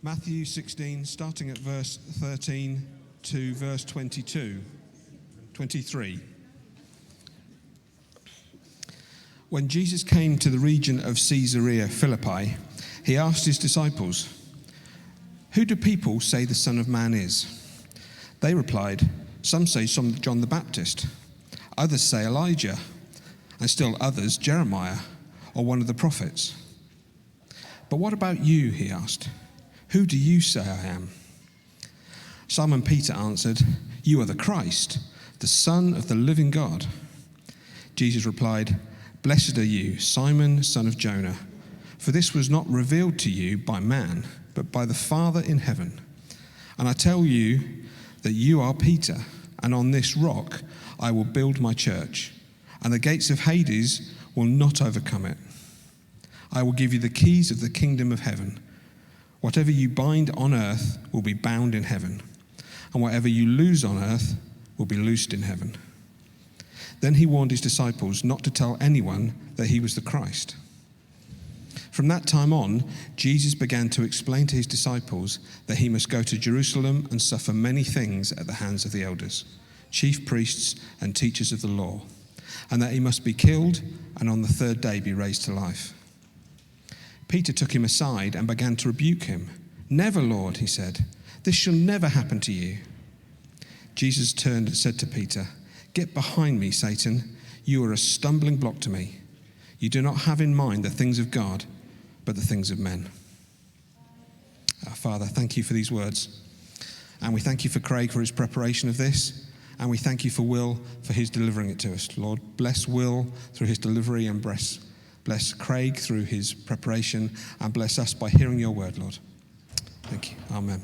Matthew 16, starting at verse 13 to verse 23. When Jesus came to the region of Caesarea Philippi, he asked his disciples, "Who do people say the Son of Man is?" They replied, "Some say John the Baptist, others say Elijah, and still others Jeremiah, or one of the prophets." "But what about you?" he asked. "Who do you say I am?" Simon Peter answered, "You are the Christ, the Son of the living God." Jesus replied, "Blessed are you, Simon, son of Jonah, for this was not revealed to you by man, but by the Father in heaven. And I tell you that you are Peter, and on this rock I will build my church, and the gates of Hades will not overcome it. I will give you the keys of the kingdom of heaven. Whatever you bind on earth will be bound in heaven, and whatever you loose on earth will be loosed in heaven." Then he warned his disciples not to tell anyone that he was the Christ. From that time on, Jesus began to explain to his disciples that he must go to Jerusalem and suffer many things at the hands of the elders, chief priests, and teachers of the law, and that he must be killed and on the third day be raised to life. Peter took him aside and began to rebuke him. "Never, Lord," he said. "This shall never happen to you." Jesus turned and said to Peter, "Get behind me, Satan. You are a stumbling block to me. You do not have in mind the things of God, but the things of men." Father, thank you for these words. And we thank you for Craig for his preparation of this. And we thank you for Will for his delivering it to us. Lord, bless Will through his delivery, and bless Craig through his preparation, and bless us by hearing your word, Lord. Thank you. Amen.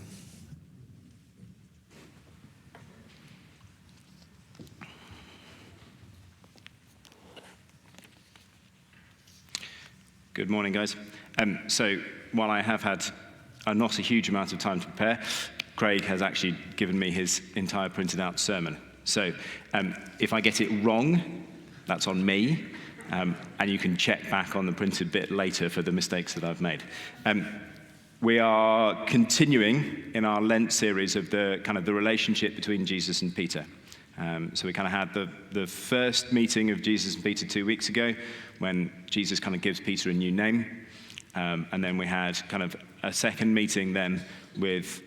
Good morning, guys. So while I have had not a huge amount of time to prepare, Craig has actually given me his entire printed out sermon. So if I get it wrong, that's on me. And you can check back on the printed bit later for the mistakes that I've made. We are continuing in our Lent series of the relationship between Jesus and Peter. So we kind of had the first meeting of Jesus and Peter 2 weeks ago, when Jesus kind of gives Peter a new name. And then we had kind of a second meeting then with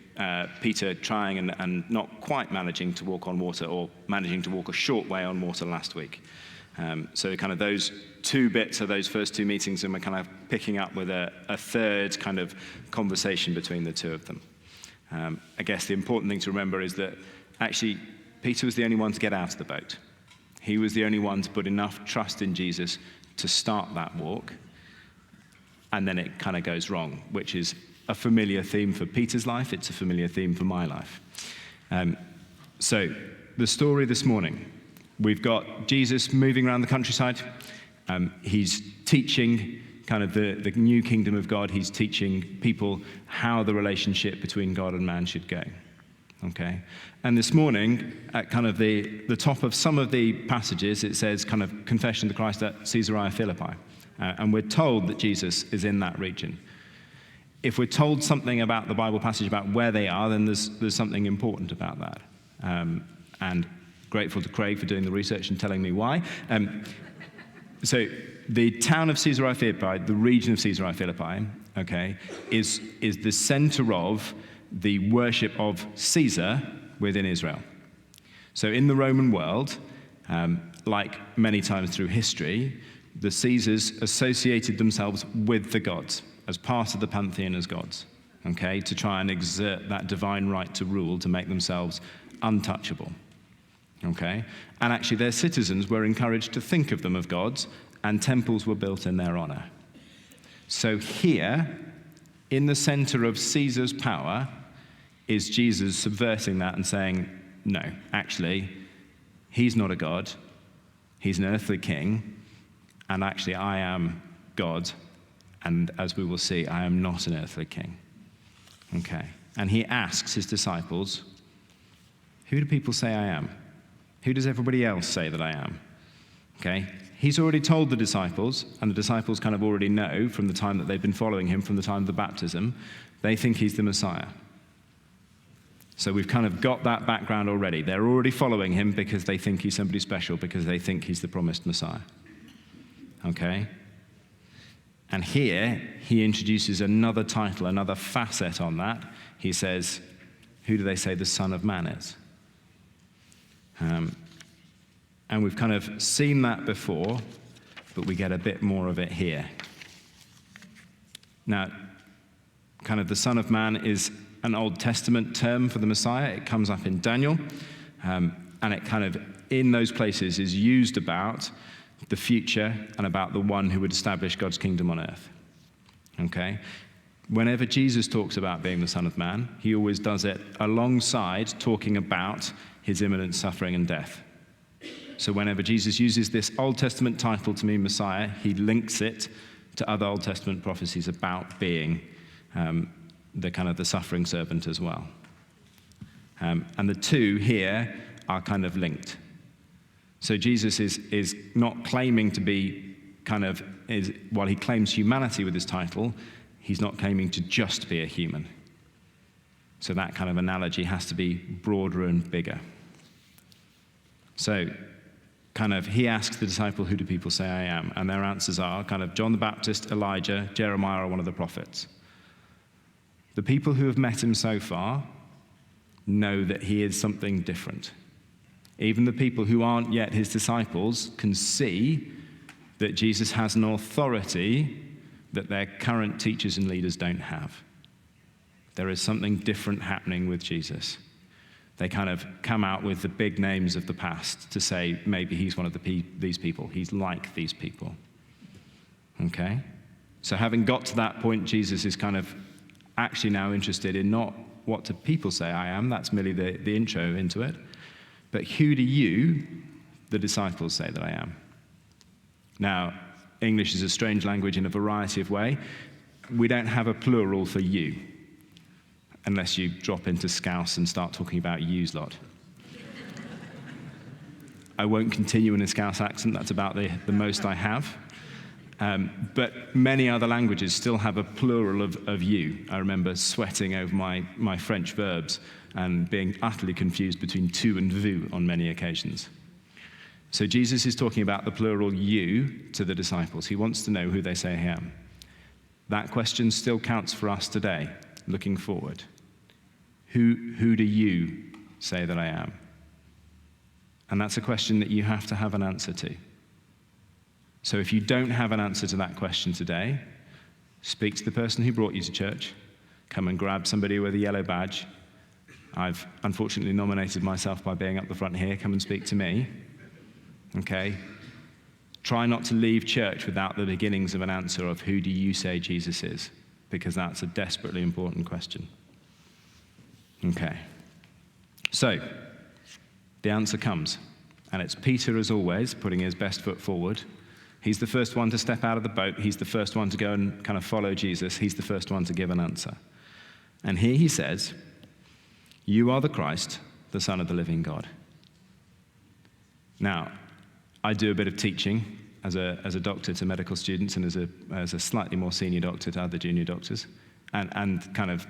Peter trying and not quite managing to walk on water, or managing to walk a short way on water last week. So kind of those two bits of those first two meetings, and we're kind of picking up with a third kind of conversation between the two of them. I guess the important thing to remember is that actually Peter was the only one to get out of the boat. He was the only one to put enough trust in Jesus to start that walk. And then it kind of goes wrong, which is a familiar theme for Peter's life. It's a familiar theme for my life. So the story this morning, we've got Jesus moving around the countryside. He's teaching kind of the new kingdom of God. He's teaching people how the relationship between God and man should go. Okay? And this morning, at kind of the top of some of the passages, it says kind of confession to Christ at Caesarea Philippi. And we're told that Jesus is in that region. If we're told something about the Bible passage about where they are, then there's something important about that. And grateful to Craig for doing the research and telling me why. So the town of Caesarea Philippi, the region of Caesarea Philippi, okay, is the center of the worship of Caesar within Israel. So in the Roman world, like many times through history, the Caesars associated themselves with the gods as part of the pantheon as gods, okay, to try and exert that divine right to rule, to make themselves untouchable. Okay? And actually their citizens were encouraged to think of them as gods, and temples were built in their honor. So here, in the center of Caesar's power, is Jesus subverting that and saying, no, actually, he's not a god, he's an earthly king, and actually I am God, and as we will see, I am not an earthly king. Okay? And he asks his disciples, who do people say I am? Who does everybody else say that I am? Okay? he's already told the disciples, and the disciples kind of already know from the time that they've been following him, from the time of the baptism, they think he's the Messiah. So we've kind of got that background already. They're already following him because they think he's somebody special, because they think he's the promised Messiah. Okay? And here, he introduces another title, another facet on that. He says, who do they say the Son of Man is? And we've kind of seen that before, but we get a bit more of it here. Now, kind of the Son of Man is an Old Testament term for the Messiah. It comes up in Daniel, and it kind of, in those places, is used about the future and about the one who would establish God's kingdom on earth. Okay? Whenever Jesus talks about being the Son of Man, he always does it alongside talking about his imminent suffering and death. So whenever Jesus uses this Old Testament title to mean Messiah, he links it to other Old Testament prophecies about being the kind of the suffering servant as well. And the two here are kind of linked. So Jesus is not claiming to be while he claims humanity with his title, he's not claiming to just be a human. So that kind of analogy has to be broader and bigger. So kind of he asks the disciple, who do people say I am? And their answers are kind of John the Baptist, Elijah, Jeremiah, or one of the prophets. The people who have met him so far know that he is something different. Even the people who aren't yet his disciples can see that Jesus has an authority that their current teachers and leaders don't have. There is something different happening with Jesus. They kind of come out with the big names of the past to say maybe he's one of these people. He's like these people. Okay? So having got to that point, Jesus is kind of actually now interested in not what do people say I am, that's merely the intro into it, but who do you, the disciples, say that I am? Now, English is a strange language in a variety of ways. We don't have a plural for you, unless you drop into Scouse and start talking about yous lot. I won't continue in a Scouse accent, that's about the most I have. But many other languages still have a plural of you. I remember sweating over my French verbs and being utterly confused between tu and vous on many occasions. So Jesus is talking about the plural you to the disciples. He wants to know who they say I am. That question still counts for us today, looking forward. Who do you say that I am? And that's a question that you have to have an answer to. So if you don't have an answer to that question today, speak to the person who brought you to church. Come and grab somebody with a yellow badge. I've unfortunately nominated myself by being up the front here. Come and speak to me. Okay? Try not to leave church without the beginnings of an answer of who do you say Jesus is? Because that's a desperately important question. Okay. So, the answer comes. And it's Peter, as always, putting his best foot forward. He's the first one to step out of the boat. He's the first one to go and kind of follow Jesus. He's the first one to give an answer. And here he says, you are the Christ, the Son of the living God. Now, I do a bit of teaching as a doctor to medical students and as a slightly more senior doctor to other junior doctors. And kind of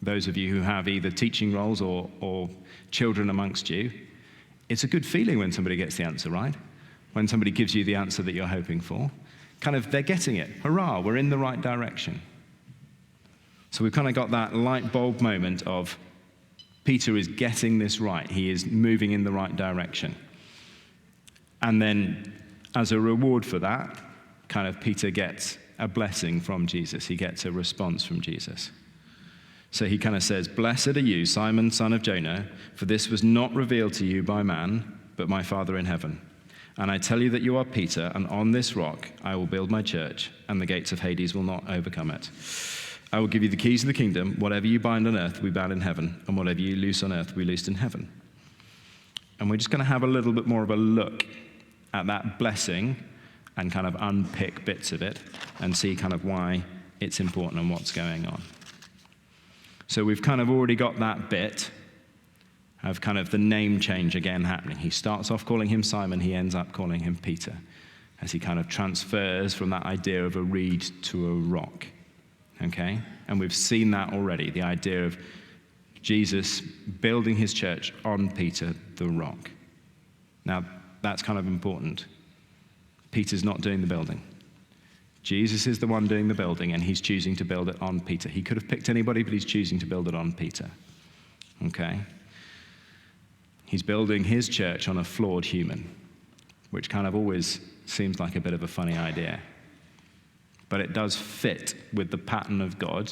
those of you who have either teaching roles or children amongst you, it's a good feeling when somebody gets the answer right. When somebody gives you the answer that you're hoping for, kind of they're getting it. Hurrah, we're in the right direction. So we've kind of got that light bulb moment of Peter is getting this right. He is moving in the right direction. And then as a reward for that, kind of Peter gets a blessing from Jesus. He gets a response from Jesus. So he kind of says, blessed are you, Simon, son of Jonah, for this was not revealed to you by man, but my Father in heaven. And I tell you that you are Peter, and on this rock I will build my church, and the gates of Hades will not overcome it. I will give you the keys of the kingdom. Whatever you bind on earth, we bound in heaven, and whatever you loose on earth, we loosed in heaven. And we're just going to have a little bit more of a look at that blessing and kind of unpick bits of it and see kind of why it's important and what's going on. So we've kind of already got that bit of kind of the name change again happening. He starts off calling him Simon, he ends up calling him Peter. as he kind of transfers from that idea of a reed to a rock. Okay? And we've seen that already, the idea of Jesus building his church on Peter, the rock. Now, that's kind of important. Peter's not doing the building. Jesus is the one doing the building, and he's choosing to build it on Peter. He could have picked anybody, but he's choosing to build it on Peter. Okay? He's building his church on a flawed human, which kind of always seems like a bit of a funny idea. But it does fit with the pattern of God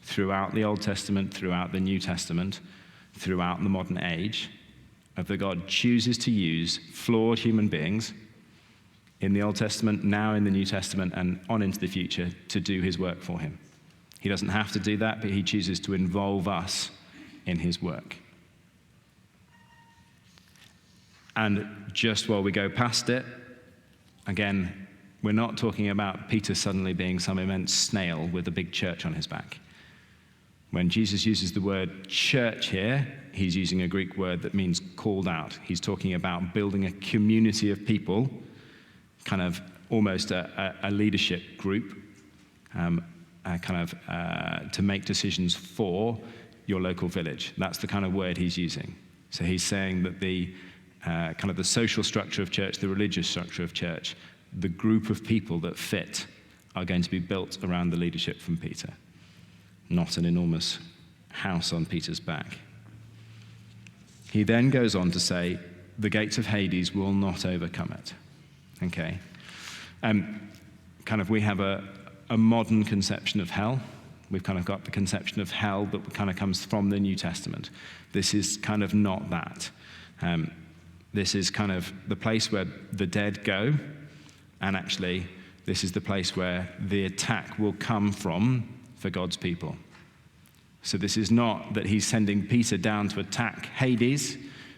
throughout the Old Testament, throughout the New Testament, throughout the modern age, of that God chooses to use flawed human beings in the Old Testament, now in the New Testament, and on into the future to do his work for him. He doesn't have to do that, but he chooses to involve us in his work. And just while we go past it, again, we're not talking about Peter suddenly being some immense snail with a big church on his back. When Jesus uses the word church here, he's using a Greek word that means called out. He's talking about building a community of people, kind of almost a leadership group, to make decisions for your local village. That's the kind of word he's using. So he's saying that the kind of the social structure of church, the religious structure of church, the group of people that fit are going to be built around the leadership from Peter, not an enormous house on Peter's back. He then goes on to say, the gates of Hades will not overcome it. Okay? We have a modern conception of hell. We've kind of got the conception of hell that kind of comes from the New Testament. This is kind of not that. This is kind of the place where the dead go, and actually, this is the place where the attack will come from for God's people. So this is not that he's sending Peter down to attack Hades.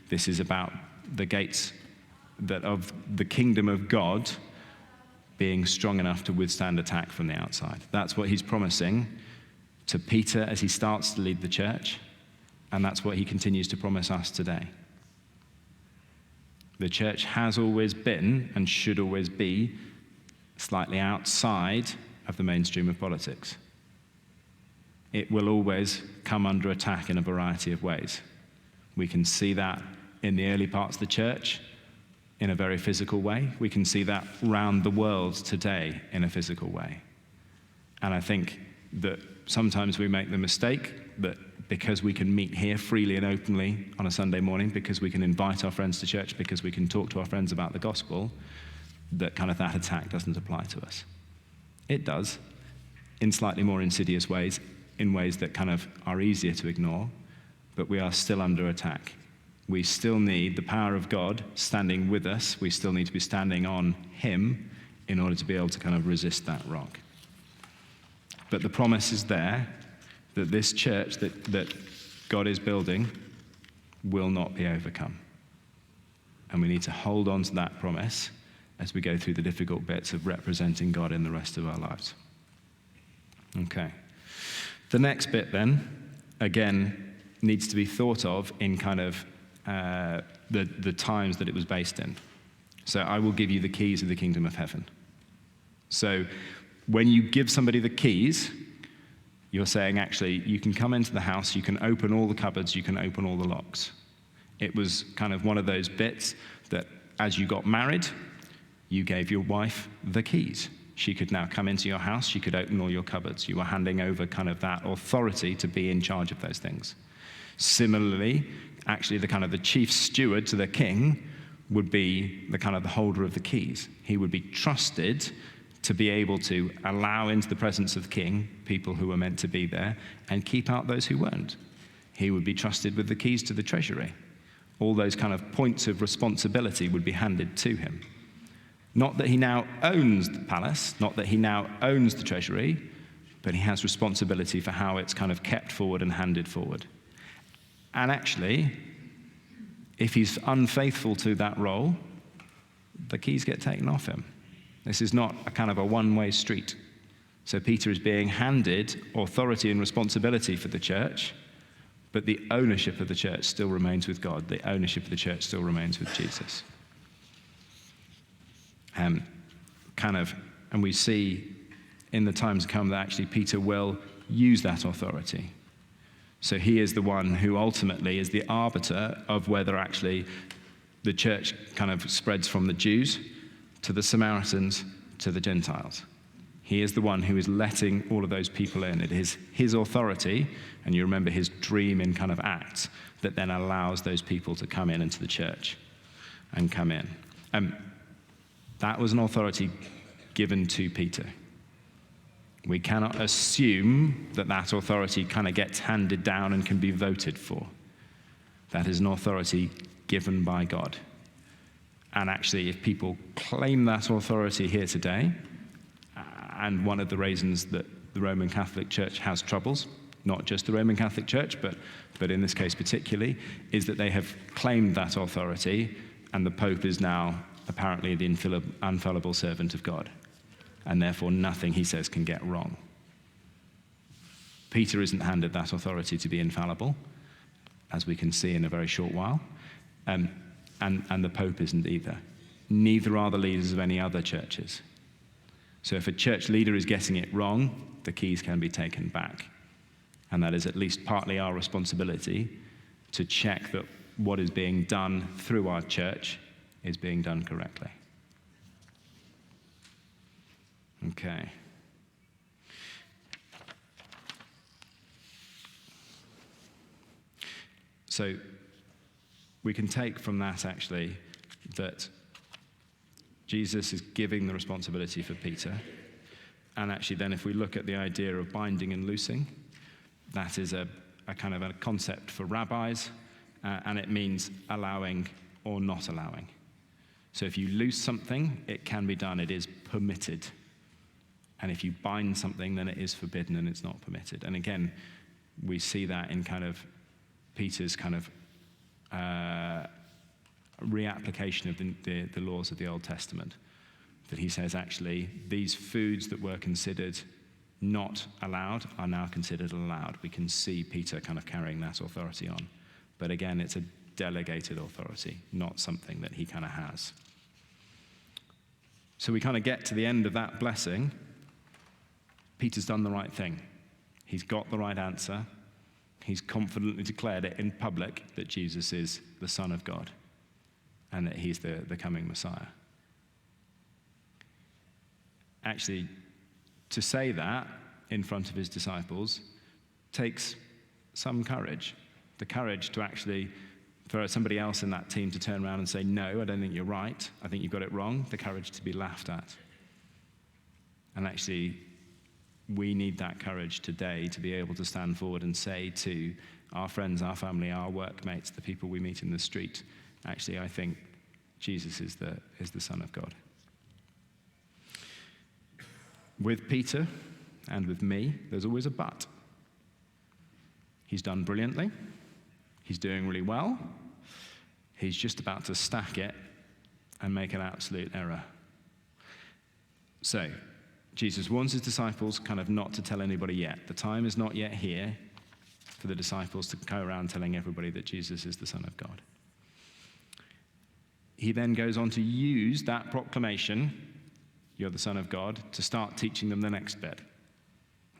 This is about the gates that of the kingdom of God being strong enough to withstand attack from the outside. That's what he's promising to Peter as he starts to lead the church, and that's what he continues to promise us today. The church has always been, and should always be, slightly outside of the mainstream of politics. It will always come under attack in a variety of ways. We can see that in the early parts of the church in a very physical way. We can see that around the world today in a physical way. And I think that sometimes we make the mistake that because we can meet here freely and openly on a Sunday morning, because we can invite our friends to church, because we can talk to our friends about the gospel, that kind of that attack doesn't apply to us. It does, in slightly more insidious ways, in ways that kind of are easier to ignore, but we are still under attack. We still need the power of God standing with us. We still need to be standing on him in order to be able to kind of resist that rock. But the promise is there that this church that God is building will not be overcome. And we need to hold on to that promise as we go through the difficult bits of representing God in the rest of our lives. Okay. The next bit then, again, needs to be thought of in kind of the times that it was based in. So I will give you the keys of the kingdom of heaven. So when you give somebody the keys, you're saying, actually, you can come into the house, you can open all the cupboards, you can open all the locks. It was kind of one of those bits that as you got married, you gave your wife the keys. She could now come into your house, she could open all your cupboards. You were handing over kind of that authority to be in charge of those things. Similarly, actually the kind of the chief steward to the king would be the kind of the holder of the keys. He would be trusted to be able to allow into the presence of the king people who were meant to be there and keep out those who weren't. He would be trusted with the keys to the treasury. All those kind of points of responsibility would be handed to him. Not that he now owns the palace, not that he now owns the treasury, but he has responsibility for how it's kind of kept forward and handed forward. And actually, if he's unfaithful to that role, the keys get taken off him. This is not a kind of a one-way street. So Peter is being handed authority and responsibility for the church, but the ownership of the church still remains with God. The ownership of the church still remains with Jesus. and we see in the times to come that actually Peter will use that authority. So he is the one who ultimately is the arbiter of whether actually the church kind of spreads from the Jews to the Samaritans to the Gentiles. He is the one who is letting all of those people in. It is his authority, and you remember his dream in kind of Acts, that then allows those people to come in into the church and come in. That was an authority given to Peter. We cannot assume that that authority kind of gets handed down and can be voted for. That is an authority given by God. And actually, if people claim that authority here today, and one of the reasons that the Roman Catholic Church has troubles, not just the Roman Catholic Church, but in this case particularly, is that they have claimed that authority, and the Pope is now apparently the infallible servant of God, and therefore nothing he says can get wrong. Peter isn't handed that authority to be infallible, as we can see in a very short while, and the Pope isn't either. Neither are the leaders of any other churches. So if a church leader is getting it wrong, the keys can be taken back. And that is at least partly our responsibility to check that what is being done through our church is being done correctly. Okay. So we can take from that actually that Jesus is giving the responsibility for Peter. And actually then if we look at the idea of binding and loosing, that is a kind of a concept for rabbis, and it means allowing or not allowing. So if you loose something, it can be done, it is permitted. And if you bind something, then it is forbidden and it's not permitted. And again, we see that in kind of Peter's kind of reapplication of the laws of the Old Testament, that he says actually these foods that were considered not allowed are now considered allowed. We can see Peter kind of carrying that authority on. But again, it's a delegated authority, not something that he kind of has. So we kind of get to the end of that blessing. Peter's done the right thing. He's got the right answer. He's confidently declared it in public that Jesus is the Son of God and that he's the coming Messiah. Actually, to say that in front of his disciples takes some courage. The courage to actually, for somebody else in that team to turn around and say, no, I don't think you're right. I think you've got it wrong. The courage to be laughed at. And actually, we need that courage today to be able to stand forward and say to our friends, our family, our workmates, the people we meet in the street, actually, I think Jesus is the Son of God. With Peter and with me, there's always a but. He's done brilliantly. He's doing really well. He's just about to stack it and make an absolute error. So, Jesus warns his disciples kind of not to tell anybody yet. The time is not yet here for the disciples to go around telling everybody that Jesus is the Son of God. He then goes on to use that proclamation, you're the Son of God, to start teaching them the next bit.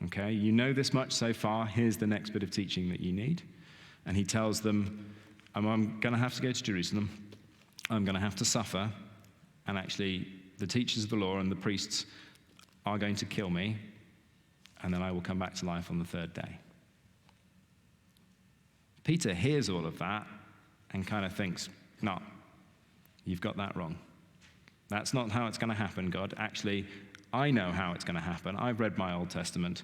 Okay, you know this much so far, here's the next bit of teaching that you need. And he tells them, I'm going to have to go to Jerusalem, I'm going to have to suffer, and actually the teachers of the law and the priests are going to kill me, and then I will come back to life on the third day. Peter hears all of that and kind of thinks, no, you've got that wrong. That's not how it's going to happen, God. Actually, I know how it's going to happen. I've read my Old Testament.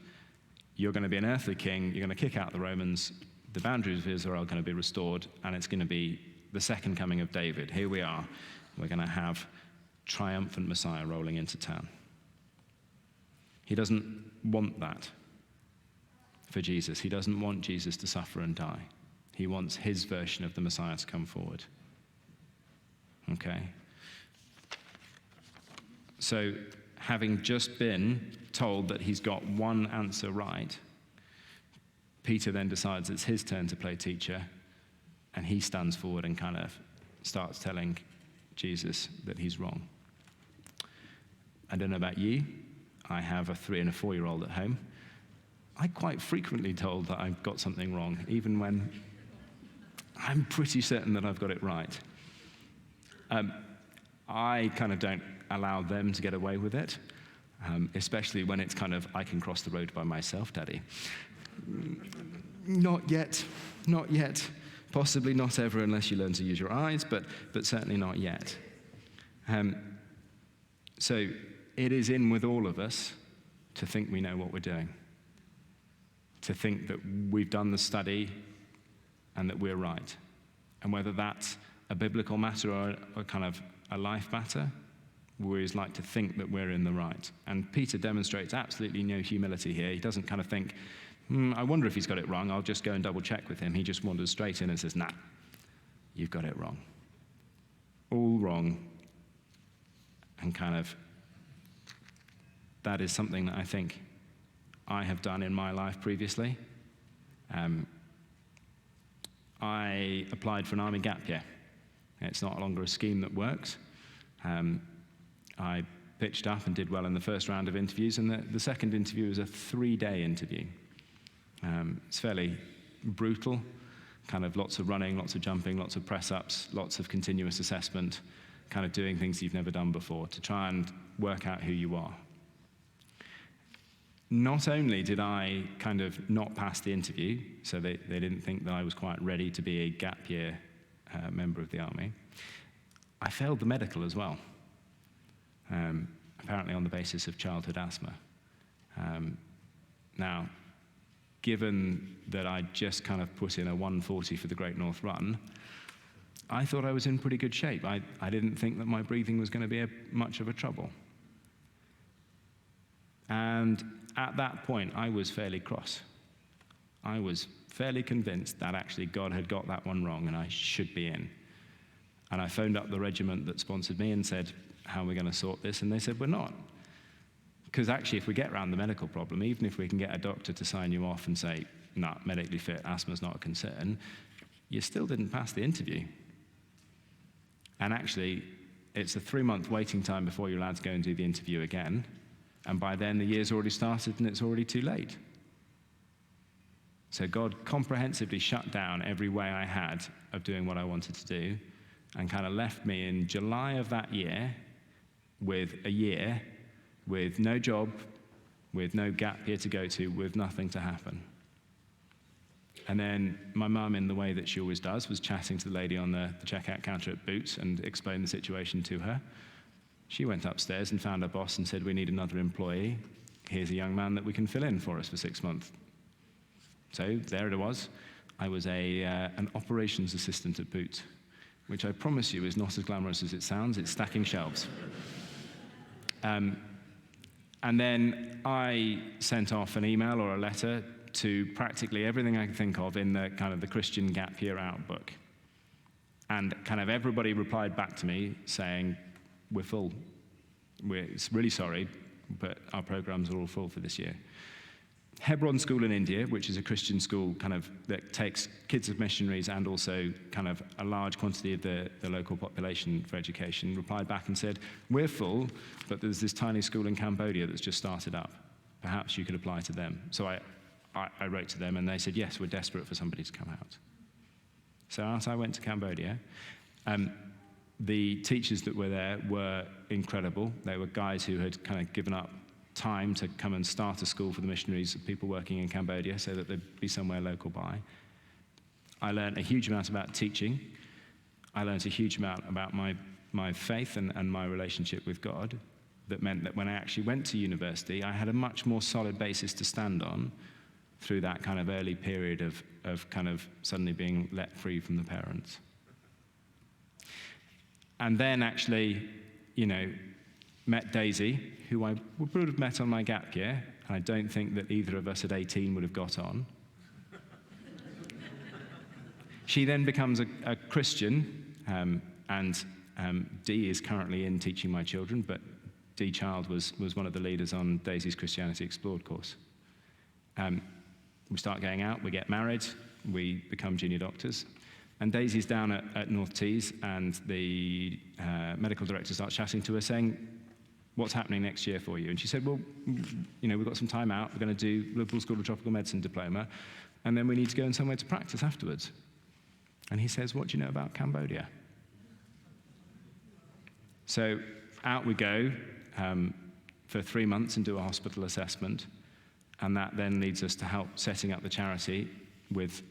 You're going to be an earthly king. You're going to kick out the Romans. The boundaries of Israel are going to be restored, and it's going to be the second coming of David. Here we are. We're going to have triumphant Messiah rolling into town. He doesn't want that for Jesus. He doesn't want Jesus to suffer and die. He wants his version of the Messiah to come forward. Okay? So, having just been told that he's got one answer right, Peter then decides it's his turn to play teacher, and he stands forward and kind of starts telling Jesus that he's wrong. I don't know about you. I have a 3 and a 4-year-old at home. I quite frequently told that I've got something wrong, even when I'm pretty certain that I've got it right. I kind of don't allow them to get away with it, especially when it's kind of, I can cross the road by myself, Daddy. Not yet, not yet. Possibly not ever unless you learn to use your eyes, but certainly not yet. So it is in with all of us to think we know what we're doing, to think that we've done the study and that we're right. And whether that's a biblical matter or kind of a life matter, we always like to think that we're in the right. And Peter demonstrates absolutely no humility here. He doesn't kind of think, I wonder if he's got it wrong, I'll just go and double check with him. He just wanders straight in and says, nah, you've got it wrong. All wrong. And kind of, that is something that I think I have done in my life previously. I applied for an army gap year. It's not longer a scheme that works. I pitched up and did well in the first round of interviews, and the second interview was a 3-day interview. It's fairly brutal, kind of lots of running, lots of jumping, lots of press-ups, lots of continuous assessment, kind of doing things you've never done before to try and work out who you are. Not only did I kind of not pass the interview, so they didn't think that I was quite ready to be a gap year member of the army, I failed the medical as well, apparently on the basis of childhood asthma. Now, given that I just kind of put in a 1:40 for the Great North Run, I thought I was in pretty good shape. I didn't think that my breathing was going to be much of a trouble. And at that point, I was fairly cross. I was fairly convinced that actually God had got that one wrong and I should be in. And I phoned up the regiment that sponsored me and said, how are we going to sort this? And they said, we're not. Because actually, if we get around the medical problem, even if we can get a doctor to sign you off and say, nah, medically fit, asthma's not a concern, you still didn't pass the interview. And actually, it's a 3-month waiting time before you're allowed to go and do the interview again. And by then, the year's already started and it's already too late. So God comprehensively shut down every way I had of doing what I wanted to do and kind of left me in July of that year with a year with no job, with no gap year to go to, with nothing to happen. And then my mum, in the way that she always does, was chatting to the lady on the checkout counter at Boots and explained the situation to her. She went upstairs and found her boss and said, we need another employee. Here's a young man that we can fill in for us for 6 months. So there it was. I was an operations assistant at Boots, which I promise you is not as glamorous as it sounds. It's stacking shelves. And then I sent off an email or a letter to practically everything I could think of in the kind of the Christian Gap Year Out book. And kind of everybody replied back to me saying, we're full. We're really sorry, but our programs are all full for this year. Hebron School in India, which is a Christian school kind of that takes kids of missionaries and also kind of a large quantity of the local population for education, replied back and said, we're full, but there's this tiny school in Cambodia that's just started up. Perhaps you could apply to them. So I wrote to them and they said, yes, we're desperate for somebody to come out. So out I went to Cambodia. The teachers that were there were incredible. They were guys who had kind of given up time to come and start a school for the missionaries, people working in Cambodia, so that there'd be somewhere local by. I learned a huge amount about teaching. I learned a huge amount about my faith and my relationship with God. That meant that when I actually went to university, I had a much more solid basis to stand on through that kind of early period of kind of suddenly being let free from the parents. And then actually, met Daisy, who I would have met on my gap year, and I don't think that either of us at 18 would have got on. She then becomes a Christian, and Dee is currently in teaching my children, but Dee Child was one of the leaders on Daisy's Christianity Explored course. We start going out, we get married, we become junior doctors. And Daisy's down at North Tees, and the medical director starts chatting to her saying, what's happening next year for you? And she said, well, we've got some time out. We're going to do Liverpool School of Tropical Medicine diploma, and then we need to go in somewhere to practice afterwards. And he says, what do you know about Cambodia? So out we go for 3 months and do a hospital assessment, and that then leads us to help setting up the charity with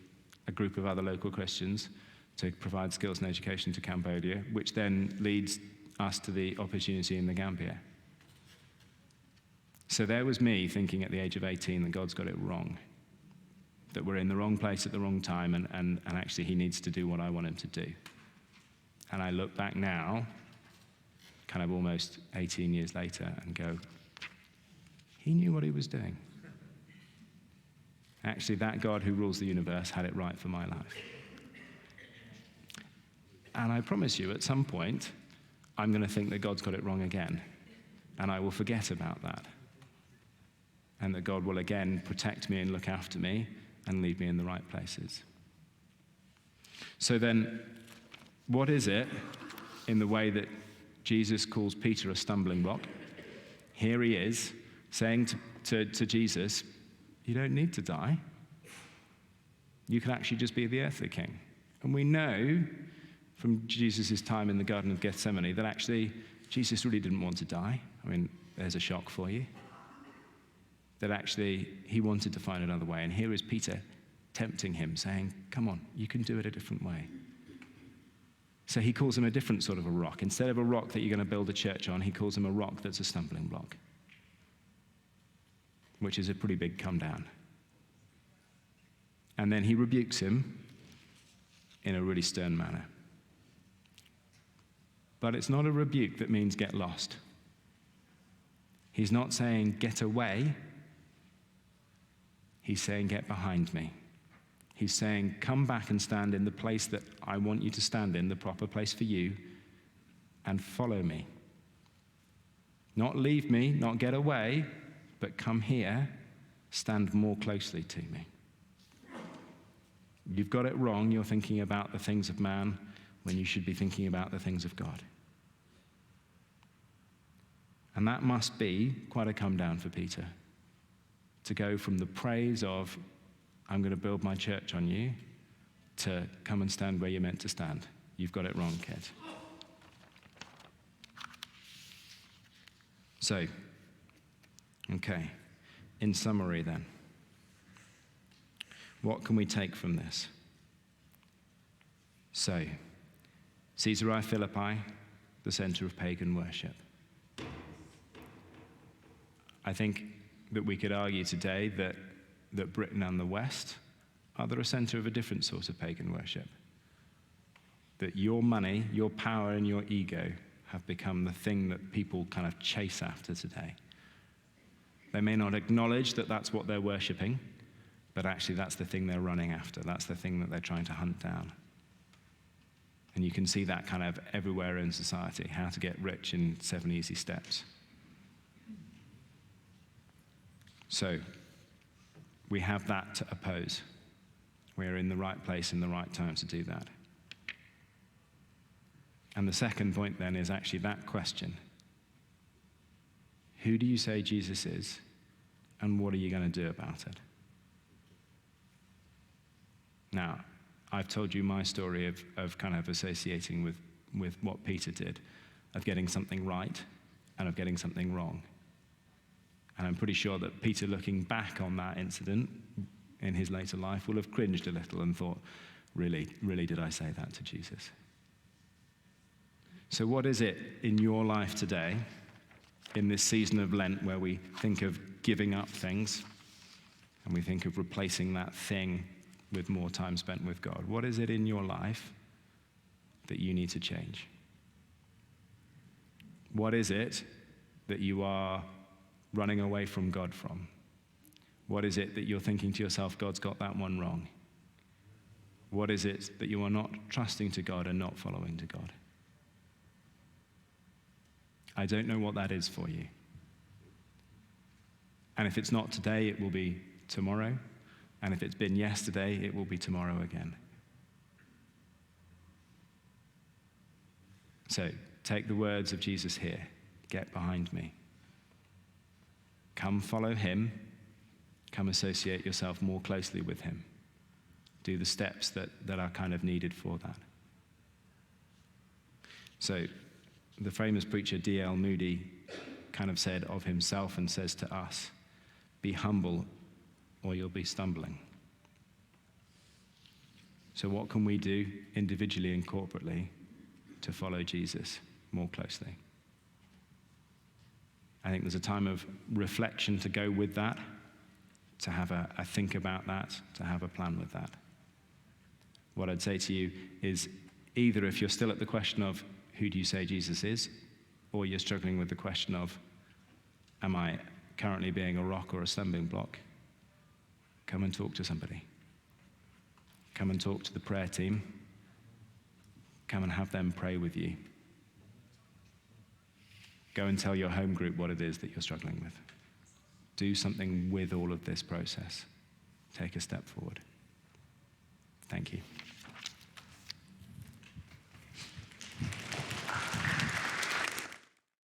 a group of other local Christians to provide skills and education to Cambodia, which then leads us to the opportunity in the Gambia. So there was me thinking at the age of 18 that God's got it wrong, that we're in the wrong place at the wrong time, and actually he needs to do what I want him to do. And I look back now, kind of almost 18 years later, and go, he knew what he was doing. Actually, that God who rules the universe had it right for my life. And I promise you, at some point, I'm going to think that God's got it wrong again, and I will forget about that. And that God will again protect me and look after me and lead me in the right places. So then, what is it in the way that Jesus calls Peter a stumbling block? Here he is saying to Jesus, you don't need to die. You can actually just be the earthly king. And we know from Jesus' time in the Garden of Gethsemane that actually Jesus really didn't want to die. I mean, there's a shock for you. That actually he wanted to find another way. And here is Peter tempting him, saying, come on, you can do it a different way. So he calls him a different sort of a rock. Instead of a rock that you're going to build a church on, he calls him a rock that's a stumbling block, which is a pretty big come down. And then he rebukes him in a really stern manner. But it's not a rebuke that means get lost. He's not saying get away. He's saying get behind me. He's saying come back and stand in the place that I want you to stand in, the proper place for you, and follow me. Not leave me, not get away, but come here, stand more closely to me. You've got it wrong. You're thinking about the things of man when you should be thinking about the things of God. And that must be quite a come down for Peter, to go from the praise of, I'm going to build my church on you, to come and stand where you're meant to stand. You've got it wrong, kid. So, okay, in summary then, what can we take from this? So, Caesarea Philippi, the center of pagan worship. I think that we could argue today that Britain and the West are the center of a different sort of pagan worship. That your money, your power, and your ego have become the thing that people kind of chase after today. They may not acknowledge that that's what they're worshipping, but actually that's the thing they're running after. That's the thing that they're trying to hunt down. And you can see that kind of everywhere in society, how to get rich in 7 easy steps. So, we have that to oppose. We're in the right place in the right time to do that. And the second point then is actually that question. Who do you say Jesus is, and what are you going to do about it? Now, I've told you my story of kind of associating with what Peter did, of getting something right and of getting something wrong. And I'm pretty sure that Peter, looking back on that incident in his later life, will have cringed a little and thought, really did I say that to Jesus? So what is it in your life today, in this season of Lent, where we think of giving up things and we think of replacing that thing with more time spent with God? What is it in your life that you need to change? What is it that you are running away from God from? What is it that you're thinking to yourself, God's got that one wrong? What is it that you are not trusting to God and not following to God? I don't know what that is for you. And if it's not today, it will be tomorrow. And if it's been yesterday, it will be tomorrow again. So take the words of Jesus here. Get behind me. Come follow him. Come associate yourself more closely with him. Do the steps that are kind of needed for that. So the famous preacher D.L. Moody kind of said of himself and says to us, be humble or you'll be stumbling. So what can we do individually and corporately to follow Jesus more closely? I think there's a time of reflection to go with that, to have a think about that, to have a plan with that. What I'd say to you is either if you're still at the question of who do you say Jesus is, or you're struggling with the question of am I currently being a rock or a stumbling block, come and talk to somebody. Come and talk to the prayer team. Come and have them pray with you. Go and tell your home group what it is that you're struggling with. Do something with all of this process. Take a step forward. Thank you.